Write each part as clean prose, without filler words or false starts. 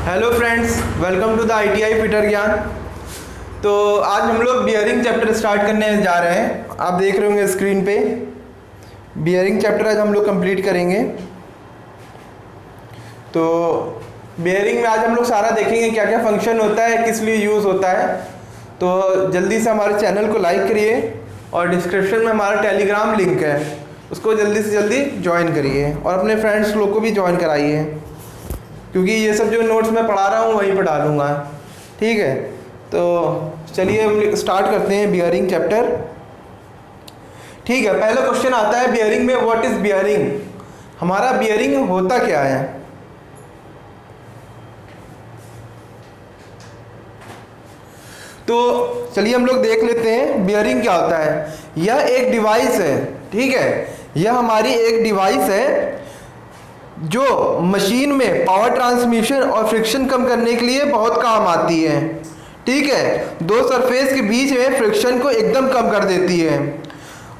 Hello friends, welcome to the ITI fitter Gyan. तो आज हम लोग बियरिंग चैप्टर स्टार्ट करने जा रहे हैं। आप देख रहे होंगे स्क्रीन पे बियरिंग चैप्टर आज हम लोग कंप्लीट करेंगे। तो बियरिंग में आज हम लोग सारा देखेंगे क्या क्या फंक्शन होता है, किस लिए यूज़ होता है। तो जल्दी से हमारे चैनल को लाइक करिए और डिस्क्रिप्शन में हमारा टेलीग्राम लिंक है, उसको जल्दी से जल्दी ज्वाइन करिए और अपने फ्रेंड्स लोग को भी ज्वाइन कराइए, क्योंकि ये सब जो नोट्स मैं पढ़ा रहा हूँ वहीं पर डालूँगा। ठीक है, तो चलिए हम स्टार्ट करते हैं बियरिंग चैप्टर। ठीक है, पहला क्वेश्चन आता है बियरिंग में, व्हाट इज बियरिंग। हमारा बियरिंग होता क्या है। तो चलिए हम लोग देख लेते हैं बियरिंग क्या होता है। यह एक डिवाइस है, ठीक है, यह हमारी एक डिवाइस है जो मशीन में पावर ट्रांसमिशन और फ्रिक्शन कम करने के लिए बहुत काम आती है। ठीक है, दो सरफेस के बीच में फ्रिक्शन को एकदम कम कर देती है।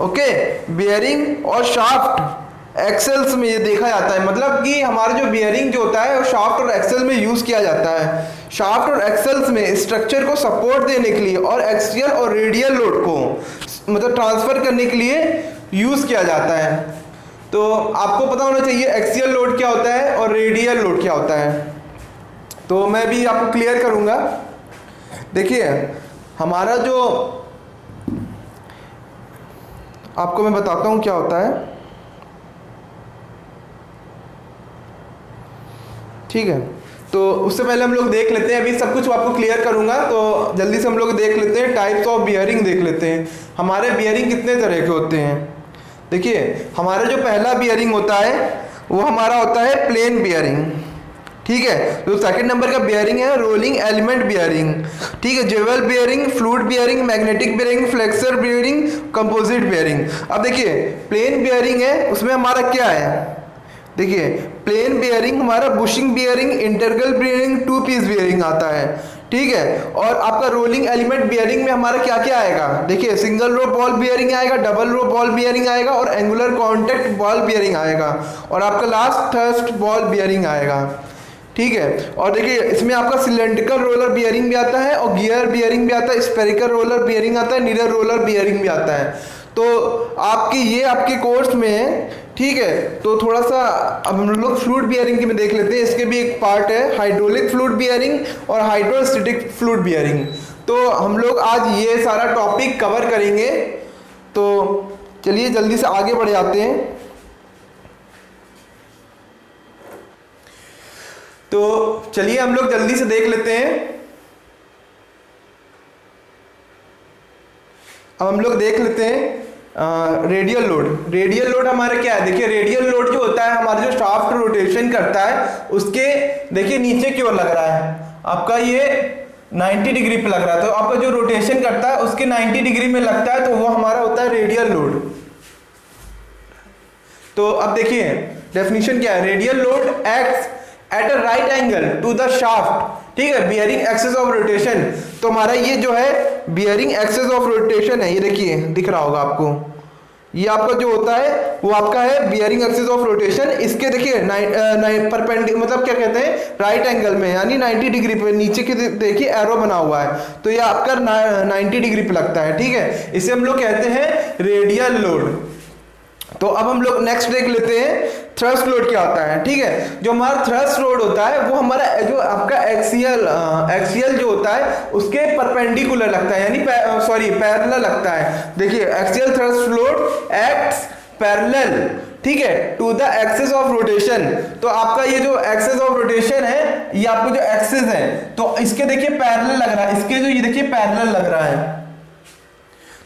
ओके, बियरिंग और शाफ्ट एक्सेल्स में ये देखा जाता है, मतलब कि हमारा जो बियरिंग जो होता है वो शाफ्ट और एक्सेल में यूज़ किया जाता है। शाफ्ट और एक्सेल्स में स्ट्रक्चर को सपोर्ट देने के लिए और एक्सियल और रेडियल लोड को मतलब ट्रांसफ़र करने के लिए यूज़ किया जाता है। तो आपको पता होना चाहिए एक्सियल लोड क्या होता है और रेडियल लोड क्या होता है। तो मैं भी आपको क्लियर करूंगा। देखिए, हमारा जो आपको मैं बताता हूं क्या होता है। ठीक है, तो उससे पहले हम लोग देख लेते हैं, अभी सब कुछ आपको क्लियर करूंगा। तो जल्दी से हम लोग देख लेते हैं, टाइप्स ऑफ बियरिंग देख लेते हैं। हमारे बियरिंग कितने तरह के होते हैं। देखिए, हमारा जो पहला बियरिंग होता है वो हमारा होता है प्लेन बियरिंग। ठीक है, जो सेकंड नंबर का बियरिंग है रोलिंग एलिमेंट बियरिंग। ठीक है, jewel bearing, fluid bearing, magnetic bearing, flexure bearing, composite bearing. अब देखिए, प्लेन बियरिंग है, उसमें हमारा क्या है। देखिए, प्लेन बियरिंग हमारा bushing bearing, integral bearing, two piece bearing आता है। ठीक है, और आपका रोलिंग एलिमेंट बियरिंग में हमारा क्या क्या आएगा। देखिए, सिंगल रो बॉल बियरिंग आएगा, डबल रो बॉल बियरिंग आएगा और एंगुलर कॉन्टैक्ट बॉल बियरिंग आएगा, और आपका लास्ट थर्स्ट बॉल बियरिंग आएगा। ठीक है, और देखिए इसमें आपका सिलेंड्रिकल रोलर बियरिंग भी आता है और गियर बियरिंग भी आता है, स्पेरिकल रोलर बियरिंग आता है, मिरर रोलर बियरिंग भी आता है। तो ये आपके कोर्स में है। ठीक है, तो थोड़ा सा अब हम लोग फ्लूइड बियरिंग की में देख लेते हैं। इसके भी एक पार्ट है हाइड्रोलिक फ्लूइड बियरिंग और हाइड्रोस्टैटिक फ्लूइड बियरिंग। तो हम लोग आज ये सारा टॉपिक कवर करेंगे। तो चलिए जल्दी से आगे बढ़ जाते हैं। तो चलिए हम लोग जल्दी से देख लेते हैं। अब हम लोग देख लेते हैं रेडियल लोड। रेडियल लोड हमारा क्या है। देखिए, रेडियल लोड जो होता है हमारा जो शाफ्ट रोटेशन करता है उसके देखिए नीचे की ओर लग रहा है। आपका ये 90 डिग्री पे लग रहा है, तो आपका जो रोटेशन करता है उसके 90 डिग्री में लगता है, तो वो हमारा होता है रेडियल लोड। तो अब देखिए डेफिनेशन क्या है। Radial load acts at a right angle to the shaft. ठीक है, बियरिंग एक्सिस ऑफ रोटेशन। तो हमारा ये जो है बियरिंग एक्सिस ऑफ रोटेशन है, ये देखिए दिख रहा होगा आपको। ये आपका जो होता है वो आपका है बियरिंग एक्सिस ऑफ रोटेशन। इसके देखिए परपेंडिकुलर मतलब क्या कहते हैं, राइट एंगल में, यानी 90 डिग्री पे नीचे की देखिए एरो बना हुआ है, तो ये आपका 90 डिग्री पे लगता है। ठीक है, इसे हम लोग कहते हैं रेडियल लोड। तो अब हम लोग नेक्स्ट देख लेते हैं थ्रस्ट लोड क्या होता है। ठीक है, जो हमारा थ्रस्ट लोड होता है वो हमारा जो आपका एक्सियल जो होता है उसके परपेंडिकुलर लगता है, यानी पैरेलल लगता है। देखिए, axial thrust load acts parallel, ठीक है, to the axis of rotation. तो आपका ये जो एक्सिस ऑफ रोटेशन है, ये आपको जो एक्सिस है, तो इसके देखिए पैरेलल लग रहा है, इसके जो ये देखिए पैरेलल लग रहा है।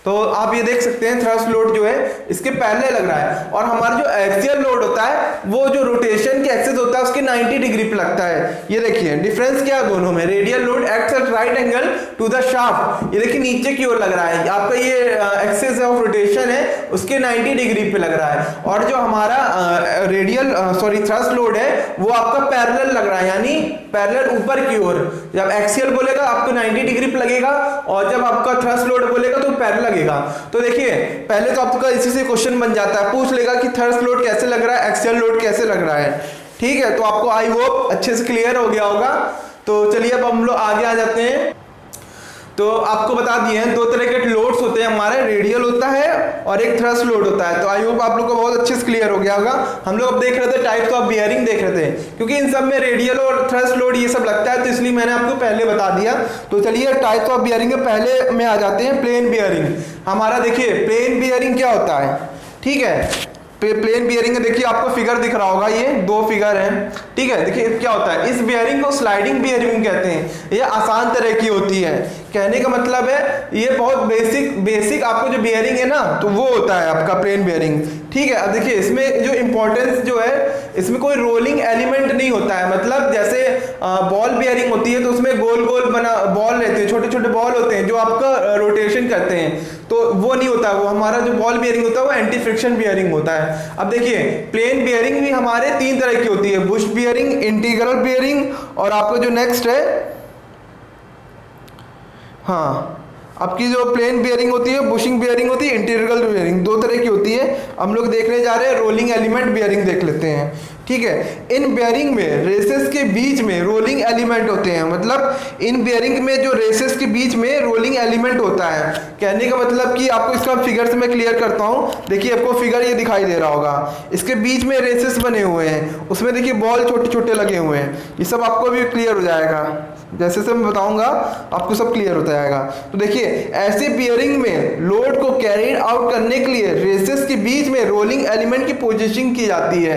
तो आप ये देख सकते हैं थ्रस्ट लोड जो है इसके पहले लग रहा है, और हमारा जो एक्सियल लोड होता है वो जो रोटेशन के एक्सिस होता है उसके 90 डिग्री पे लगता है। ये देखिए डिफरेंस क्या है दोनों में। Radial load acts at right angle to the shaft, ये देखिए नीचे की ओर लग रहा है। आपका ये एक्सिस ऑफ रोटेशन है उसके 90 डिग्री पे लग रहा है, और जो हमारा थ्रस्ट लोड है वो आपका पैरेलल लग रहा है, यानी पैरेलल ऊपर की ओर। जब एक्सियल बोलेगा आपको 90 डिग्री पे लगेगा, और जब आपका थ्रस्ट लोड बोलेगा तो पैरेलल लगेगा। तो देखिए पहले तो आपका इसी से क्वेश्चन बन जाता है, पूछ लेगा कि थ्रस्ट लोड कैसे लग रहा है, एक्सियल लोड कैसे लग रहा है। ठीक है, तो आपको आई होप अच्छे से क्लियर हो गया होगा। तो चलिए अब हम लोग आगे आ जाते हैं। तो आपको बता दिए हैं दो तरह के लोड्स होते हैं हमारे, रेडियल होता है और एक थ्रस्ट लोड होता है। तो आई होप आप लोग को बहुत अच्छे से क्लियर हो गया होगा। हम लोग अब देख रहे थे टाइप्स ऑफ बियरिंग देख रहे थे, क्योंकि इन सब में रेडियल और थ्रस्ट लोड ये सब लगता है, तो इसलिए मैंने आपको पहले बता दिया। तो चलिए टाइप्स ऑफ बियरिंग के पहले में आ जाते हैं। प्लेन बियरिंग हमारा, देखिए प्लेन बियरिंग क्या होता है, ठीक है। प्लेन बियरिंग देखिए आपको फिगर दिख रहा होगा, ये दो फिगर हैं, ठीक है। देखिए क्या होता है, इस बियरिंग को स्लाइडिंग बियरिंग कहते हैं। ये आसान तरह की होती है, कहने का मतलब है ये बहुत बेसिक आपको जो बियरिंग है ना, तो वो होता है आपका प्लेन बियरिंग, ठीक है। अब देखिए इसमें जो इंपॉर्टेंस जो है, इसमें कोई रोलिंग एलिमेंट नहीं होता है। मतलब जैसे बॉल बियरिंग होती है तो उसमें गोल गोल बना बॉल रहते हैं, छोटे छोटे बॉल होते हैं जो आपका रोटेशन करते हैं, तो वो नहीं होता। वो हमारा जो बॉल बियरिंग होता है वो एंटी फ्रिक्शन बियरिंग होता है। अब देखिए प्लेन बियरिंग भी हमारे तीन तरह की होती है, बुश बियरिंग, इंटीग्रल बियरिंग, और आपको जो नेक्स्ट है, हाँ आपकी जो प्लेन बियरिंग होती है, बुशिंग बियरिंग होती है, इंटीग्रल बियरिंग, दो तरह की होती है। हम लोग देखने जा रहे हैं रोलिंग एलिमेंट बियरिंग देख लेते हैं, ठीक है। इन बियरिंग में रेसेस के बीच में रोलिंग एलिमेंट होते हैं। मतलब इन बियरिंग में जो रेसेस के बीच में रोलिंग एलिमेंट होता है, कहने का मतलब कि आपको इसका फिगर से मैं क्लियर करता हूँ। देखिए आपको फिगर ये दिखाई दे रहा होगा, इसके बीच में रेसेस बने हुए हैं, उसमें देखिए बॉल छोटे छोटे लगे हुए हैं। ये सब आपको भी क्लियर हो जाएगा, जैसे से मैं बताऊंगा आपको सब क्लियर होता जाएगा। तो देखिए ऐसे बियरिंग में लोड को कैरिड आउट करने के लिए रेसेस के बीच में रोलिंग एलिमेंट की पोजीशनिंग की जाती है।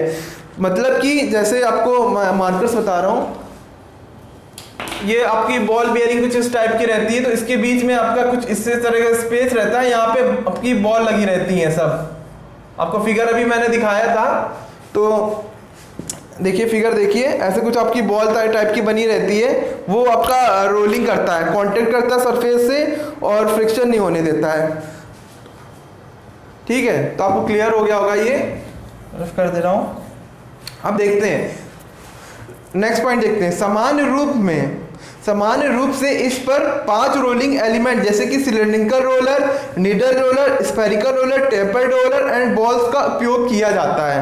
मतलब कि जैसे आपको मार्कर्स बता रहा हूँ, ये आपकी बॉल बियरिंग कुछ इस टाइप की रहती है, तो इसके बीच में आपका कुछ इस तरह का स्पेस रहता है, यहाँ पे आपकी बॉल लगी रहती है सब। आपको फिगर अभी मैंने दिखाया था, तो देखिए फिगर देखिए, ऐसे कुछ आपकी बॉल टाइप की बनी रहती है, वो आपका रोलिंग करता है, कांटेक्ट करता है सरफेस से और फ्रिक्शन नहीं होने देता है, ठीक है। तो आपको क्लियर हो गया होगा, ये रफ कर दे रहा हूं। अब देखते हैं नेक्स्ट पॉइंट, देखते हैं सामान्य रूप से इस पर 5 रोलिंग एलिमेंट जैसे कि cylindrical roller, needle roller, spherical roller, tapered roller and balls का उपयोग किया जाता है,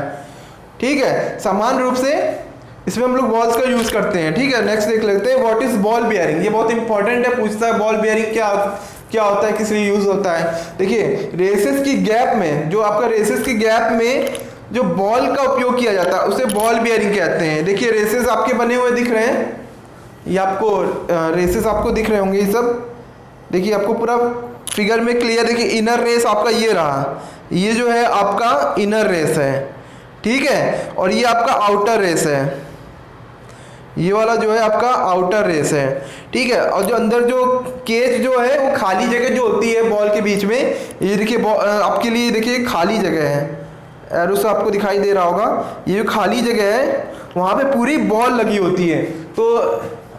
ठीक है। सामान्य रूप से इसमें हम लोग बॉल्स का यूज करते हैं, ठीक है। नेक्स्ट देख लेते हैं व्हाट इज बॉल बियरिंग। ये बहुत इंपॉर्टेंट है, पूछता है बॉल बियरिंग क्या होता है, किस लिए यूज होता है। देखिए रेसेस की गैप में, जो आपका रेसेस की गैप में जो बॉल का उपयोग किया जाता है उसे बॉल बियरिंग कहते हैं। देखिए रेसेस आपके बने हुए दिख रहे हैं, ये आपको रेसेस आपको दिख रहे होंगे, ये सब देखिए आपको पूरा फिगर में क्लियर। देखिए इनर रेस आपका ये रहा, ये जो है आपका इनर रेस है, ठीक है, और ये आपका आउटर रेस है, ये वाला जो है आपका आउटर रेस है, ठीक है। और जो अंदर जो केज जो है वो खाली जगह जो होती है बॉल के बीच में, ये देखिए आपके लिए देखिए खाली जगह है, एरो से आपको दिखाई दे रहा होगा, ये जो खाली जगह है वहाँ पे पूरी बॉल लगी होती है। तो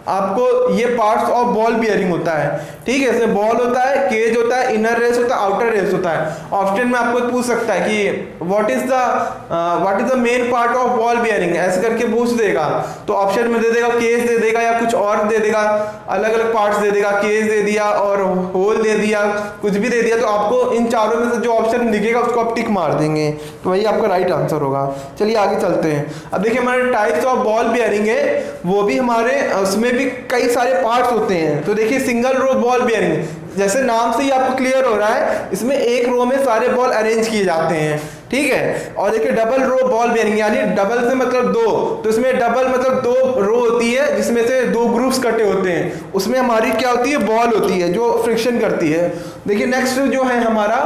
आपको ये पार्ट्स ऑफ बॉल बियरिंग होता है, ठीक है। इसमें बॉल होता है, केज होता है, इनर रेस होता है, आउटर रेस होता है। ऑप्शन में आपको पूछ सकता है कि what is the main part of ball bearing, ऐसे करके पूछ देगा, तो ऑप्शन में दे देगा केज दे देगा या कुछ और दे देगा, अलग अलग पार्ट्स दे देगा, केज दे दिया और होल दे दिया, कुछ भी दे दिया। तो आपको इन चारों में से जो ऑप्शन दिखेगा उसको आप टिक मार देंगे, तो वही आपका राइट आंसर होगा। चलिए आगे चलते हैं। अब देखिए हमारे टाइप्स ऑफ बॉल बियरिंग है, वो भी हमारे उसमें भी कई सारे पार्ट्स होते हैं। तो देखिए सिंगल रो बॉल बियरिंग, जैसे नाम से ही आपको क्लियर हो रहा है, इसमें एक रो में सारे बॉल अरेंज किए जाते हैं, ठीक है। और देखिए डबल रो बॉल बियरिंग, यानी डबल से मतलब दो, तो इसमें डबल मतलब 2 रो होती है जिसमें से 2 ग्रुप्स कटे होते हैं, उसमें हमारी क्या होती है, बॉल होती है जो फ्रिक्शन करती है। देखिए नेक्स्ट जो है हमारा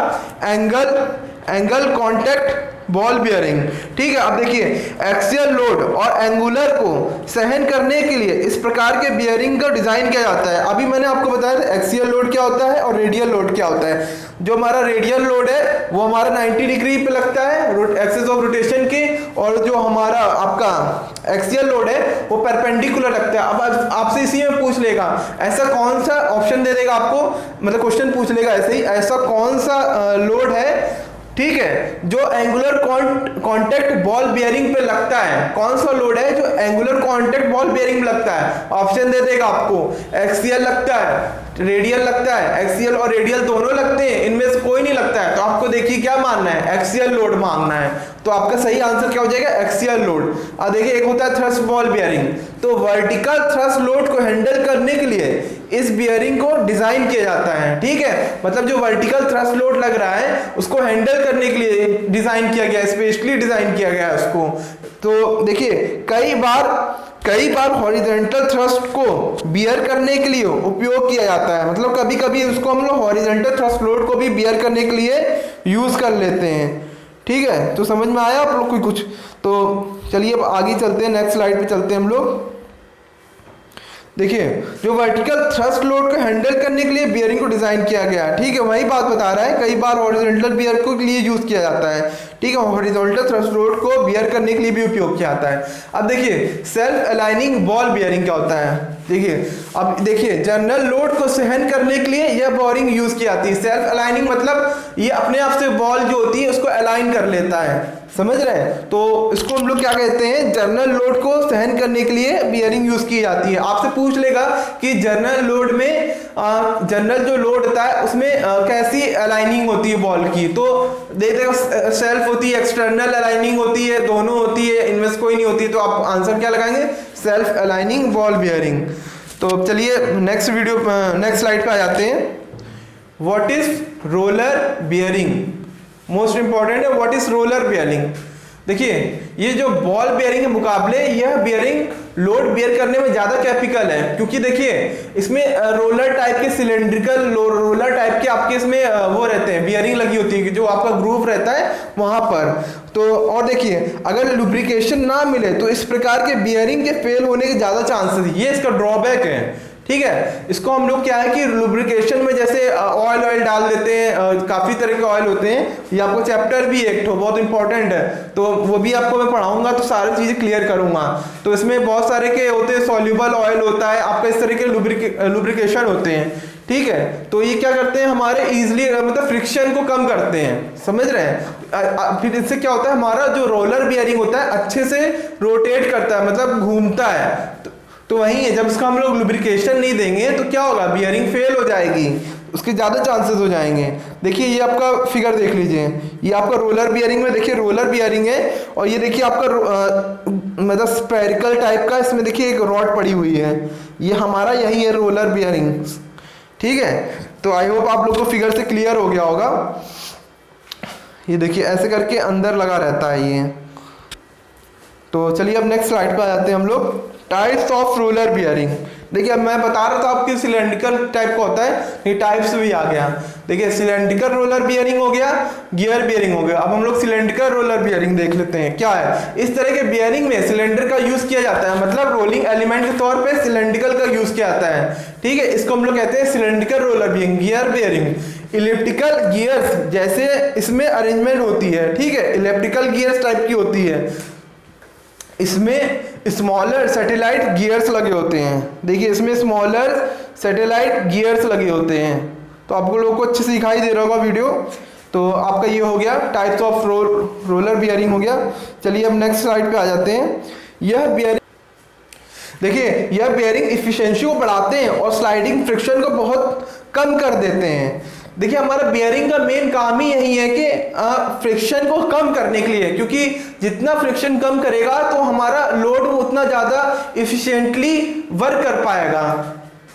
एंगल कांटेक्ट बॉल बियरिंग, ठीक है। अब देखिए एक्सियल लोड और एंगुलर को सहन करने के लिए इस प्रकार के बियरिंग का डिजाइन किया जाता है। अभी मैंने आपको बताया एक्सियल लोड क्या होता है और रेडियल लोड क्या होता है। जो हमारा रेडियल लोड है वो हमारा 90 डिग्री पे लगता है एक्सिस ऑफ रोटेशन के, और जो हमारा आपका एक्सियल लोड है वो परपेंडिकुलर लगता है। अब आपसे इसी में पूछ लेगा ऐसा कौन सा ऑप्शन दे देगा आपको, मतलब क्वेश्चन पूछ लेगा ऐसे ही, ऐसा कौन सा लोड है, ठीक है, जो एंगुलर कांटेक्ट बॉल बियरिंग पे लगता है, कौन सा लोड है जो एंगुलर कांटेक्ट बॉल बियरिंग में लगता है। ऑप्शन दे देगा आपको एक्सियल लगता है, रेडियल लगता है, एक्सियल और रेडियल दोनों लगते हैं, इनमें से कोई नहीं लगता है, तो आपको देखिए क्या मानना है, एक्सियल लोड मांगना है। तो आपका सही आंसर क्या हो जाएगा, एक्सियल लोड। अब देखिए एक होता है थ्रस्ट बॉल बियरिंग, तो वर्टिकल थ्रस्ट लोड को हैंडल करने के लिए इस बियरिंग को डिजाइन किया जाता है, ठीक है। मतलब जो वर्टिकल थ्रस्ट लोड लग रहा है उसको हैंडल करने के लिए डिजाइन किया गया, स्पेशली डिजाइन किया गया है उसको। तो देखिए कई बार हॉरिजॉन्टल थ्रस्ट को बियर करने के लिए उपयोग किया जाता है, मतलब कभी कभी उसको हम लोग हॉरिजॉन्टल थ्रस्ट लोड को भी बियर करने के लिए यूज कर लेते हैं, ठीक है। तो समझ में आया आप लोग को कुछ? तो चलिए अब आगे चलते हैं, नेक्स्ट स्लाइड पे चलते हैं हम लोग। देखिए जो वर्टिकल थ्रस्ट लोड को हैंडल करने के लिए बियरिंग को डिजाइन किया गया है, ठीक है, वही बात बता रहा है। कई बार हॉरिजॉन्टल बियर को लिए यूज किया जाता है, ठीक है, हॉरिजॉन्टल थ्रस्ट लोड को बियर करने के लिए भी उपयोग किया जाता है। अब देखिए सेल्फ अलाइनिंग बॉल बियरिंग क्या होता है, देखिए अब देखिए जनरल लोड को सहन करने के लिए यह बोरिंग यूज की जाती है। सेल्फ अलाइनिंग मतलब ये अपने आप से बॉल जो होती है उसको अलाइन कर लेता है, समझ रहे हैं। तो इसको हम लोग क्या कहते हैं, जनरल लोड को सहन करने के लिए बियरिंग यूज की जाती है। आपसे पूछ लेगा कि जनरल लोड में जनरल जो लोड होता है उसमें कैसी अलाइनिंग होती है बॉल की, तो देखो सेल्फ होती है, एक्सटर्नल अलाइनिंग होती है, दोनों होती है, इनमें से कोई नहीं होती। तो आप आंसर क्या लगाएंगे, सेल्फ अलाइनिंग बॉल बियरिंग। तो चलिए नेक्स्ट स्लाइड पे आ जाते हैं। What is roller bearing, most important है, व्हाट इज रोलर बियरिंग। देखिए ये जो बॉल बियरिंग के मुकाबले यह बियरिंग लोड बियर करने में ज्यादा कैपिकल है, क्योंकि देखिए इसमें रोलर टाइप के सिलेंड्रिकल रोलर टाइप के आपके इसमें वो रहते हैं, बियरिंग लगी होती है, जो आपका ग्रूव रहता है वहां पर। तो और देखिए अगर लुब्रिकेशन ना मिले तो इस प्रकार के बियरिंग के फेल होने के ज्यादा चांसेस, ये इसका ड्रॉबैक है, ठीक है। इसको हम लोग क्या है कि लुब्रिकेशन में जैसे ऑयल डाल देते हैं, काफी तरह के ऑयल होते हैं, ये आपको चैप्टर भी एक बहुत इंपॉर्टेंट है, तो वो भी आपको मैं पढ़ाऊंगा, तो सारी चीजें क्लियर करूंगा। तो इसमें बहुत सारे के होते हैं, सॉल्यूबल ऑयल होता है, आपका इस तरह के लुब्रिकेशन होते हैं, ठीक है। तो ये क्या करते हैं, हमारे इजिली मतलब फ्रिक्शन को कम करते हैं, समझ रहे हैं। फिर इससे क्या होता है, हमारा जो रोलर बियरिंग होता है अच्छे से रोटेट करता है, मतलब घूमता है। तो वही है, जब इसका हम लोग लुब्रिकेशन नहीं देंगे तो क्या होगा, बियरिंग फेल हो जाएगी, उसके ज्यादा चांसेस हो जाएंगे। देखिए ये आपका फिगर देख लीजिए, ये आपका रोलर बियरिंग में देखिए रोलर बियरिंग है, और ये देखिए आपका मतलब स्फेरिकल टाइप का, इसमें देखिए एक रॉड पड़ी हुई है, ये हमारा यही है रोलर बियरिंग, ठीक है। तो आई होप आप लोग को फिगर से क्लियर हो गया होगा। ये देखिए ऐसे करके अंदर लगा रहता है ये। तो चलिए अब नेक्स्ट स्लाइड पे आ जाते हैं हम लोग, टाइप्स ऑफ रोलर बियरिंग। देखिए अब मैं बता रहा था आपकी सिलेंड्रिकल टाइप का होता है, ये टाइप्स भी आ गया। देखिए सिलेंड्रिकल रोलर बियरिंग हो गया, गियर बियरिंग हो गया। अब हम लोग सिलेंड्रिकल रोलर बियरिंग देख लेते हैं क्या है। इस तरह के बियरिंग में सिलेंडर का यूज किया जाता है, मतलब रोलिंग एलिमेंट के तौर पे सिलेंड्रिकल का यूज किया जाता है, ठीक है। इसको हम लोग कहते हैं cylindrical roller bearing, gear bearing. Elliptical gears जैसे इसमें अरेंजमेंट होती है, ठीक है, इलिप्टिकल गियर्स टाइप की होती है, इसमें स्मॉलर सैटेलाइट गियर्स लगे होते हैं। देखिए इसमें स्मॉलर सैटेलाइट गियर्स लगे होते हैं। तो आपको लोगों को अच्छे से दिखाई दे रहा होगा वीडियो। तो आपका ये हो गया टाइप्स ऑफ रोलर बियरिंग हो गया। चलिए अब नेक्स्ट स्लाइड पे आ जाते हैं। यह बियरिंग, देखिए यह बियरिंग इफिशिएंसी को बढ़ाते हैं और स्लाइडिंग फ्रिक्शन को बहुत कम कर देते हैं। देखिए हमारा बियरिंग का मेन काम ही यही है कि फ्रिक्शन को कम करने के लिए, क्योंकि जितना फ्रिक्शन कम करेगा तो हमारा लोड उतना ज़्यादा इफिशिएंटली वर्क कर पाएगा,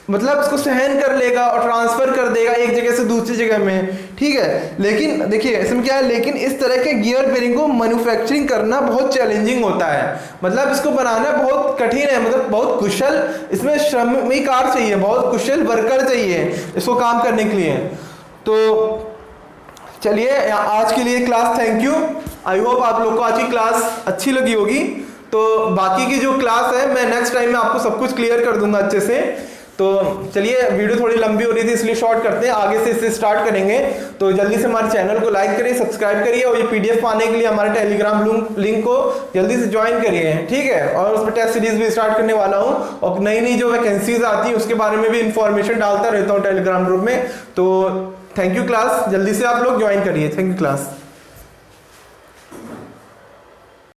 मतलब उसको सहन कर लेगा और ट्रांसफर कर देगा एक जगह से दूसरी जगह में, ठीक है। लेकिन देखिए इसमें क्या है, लेकिन इस तरह के गियर बियरिंग को मैन्युफैक्चरिंग करना बहुत चैलेंजिंग होता है, मतलब इसको बनाना बहुत कठिन है, मतलब बहुत कुशल इसमें श्रमिकार चाहिए, बहुत कुशल वर्कर चाहिए इसको काम करने के लिए। तो चलिए आज के लिए class thank you. I hope आप लोग को आज की क्लास अच्छी लगी होगी। तो बाकी की जो क्लास है मैं नेक्स्ट टाइम में आपको सब कुछ क्लियर कर दूंगा अच्छे से। तो चलिए वीडियो थोड़ी लंबी हो रही थी इसलिए शॉर्ट करते हैं, आगे से इससे स्टार्ट करेंगे। तो जल्दी से हमारे चैनल को लाइक करिए, सब्सक्राइब करिए, और ये पीडीएफ पाने के लिए हमारे टेलीग्राम लिंक को जल्दी से ज्वाइन करिए, ठीक है। और उस पर टेस्ट सीरीज भी स्टार्ट करने वाला हूँ, और नई नई जो वैकेंसीज आती है उसके बारे में भी इंफॉर्मेशन डालता रहता हूँ टेलीग्राम ग्रुप में। तो थैंक यू क्लास, जल्दी से आप लोग ज्वाइन करिए। Thank you class.